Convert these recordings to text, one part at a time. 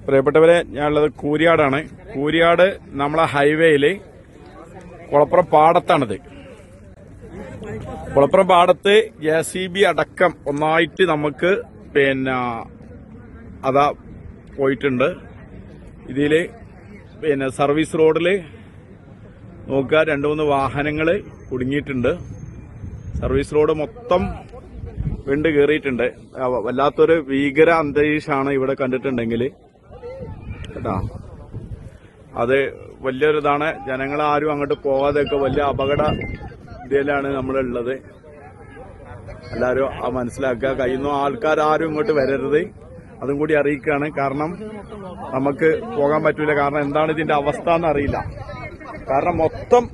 പ്രിയപ്പെട്ടവരെ, ഞാനുള്ളത് കൂരിയാടാണ്. കൂരിയാട് നമ്മളെ ഹൈവേയില് കുളപ്പുറം പാടത്താണിത്. കുളപ്പുറം പാടത്ത് JCB അടക്കം ഒന്നായിട്ട് നമുക്ക് അതാ പോയിട്ടുണ്ട്. ഇതില് സർവീസ് റോഡില് നോക്കുക, 2-3 വാഹനങ്ങള് കുടുങ്ങിയിട്ടുണ്ട്. സർവീസ് റോഡ് മൊത്തം വിണ്ട് കയറിയിട്ടുണ്ട്. വല്ലാത്തൊരു ഭീകര അന്തരീക്ഷമാണ് ഇവിടെ കണ്ടിട്ടുണ്ടെങ്കിൽ കേട്ടാ. അത് വലിയൊരിതാണ്. ജനങ്ങളാരും അങ്ങോട്ട് പോകാതെയൊക്കെ വലിയ അപകട ഇതിലാണ് നമ്മളുള്ളത്. എല്ലാവരും മനസ്സിലാക്കുക. കഴിയുന്ന ആൾക്കാരും ഇങ്ങോട്ട് വരരുത്, അതും കൂടി അറിയിക്കുകയാണ്. കാരണം നമുക്ക് പോകാൻ പറ്റൂല. കാരണം എന്താണ് ഇതിന്റെ അവസ്ഥ എന്നറിയില്ല. കാരണം മൊത്തം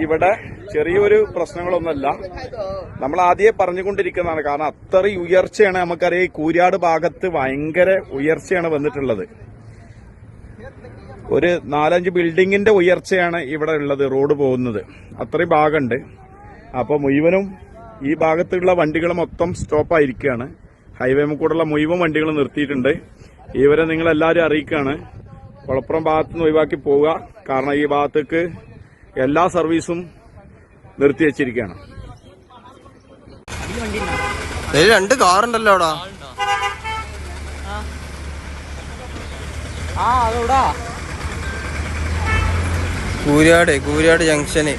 ഇവിടെ ചെറിയൊരു പ്രശ്നങ്ങളൊന്നുമല്ല, നമ്മൾ ആദ്യമേ പറഞ്ഞുകൊണ്ടിരിക്കുന്നതാണ്. കാരണം അത്രയും ഉയർച്ചയാണ്. നമുക്കറിയാം, ഈ കൂരിയാട് ഭാഗത്ത് ഭയങ്കര ഉയർച്ചയാണ് വന്നിട്ടുള്ളത്. ഒരു 4-5 ബിൽഡിങ്ങിന്റെ ഉയർച്ചയാണ് ഇവിടെ ഉള്ളത്. റോഡ് പോകുന്നത് അത്രയും ഭാഗമുണ്ട്. അപ്പൊ മുഴുവനും ഈ ഭാഗത്തുള്ള വണ്ടികൾ മൊത്തം സ്റ്റോപ്പായിരിക്കുകയാണ്. ഹൈവേ കൂടെയുള്ള മുഴുവൻ വണ്ടികൾ നിർത്തിയിട്ടുണ്ട്. ഇവരെ നിങ്ങൾ എല്ലാവരും അറിയിക്കുകയാണ്, കുളപ്പുറം ഭാഗത്തുനിന്ന് ഒഴിവാക്കി പോവുക. കാരണം ഈ ഭാഗത്തേക്ക് എല്ലാ സർവീസും നിർത്തി വെച്ചിരിക്കുകയാണ്. 2 കാറുണ്ടല്ലോ അവിടെ. കൂരിയാട് ജംഗ്ഷന്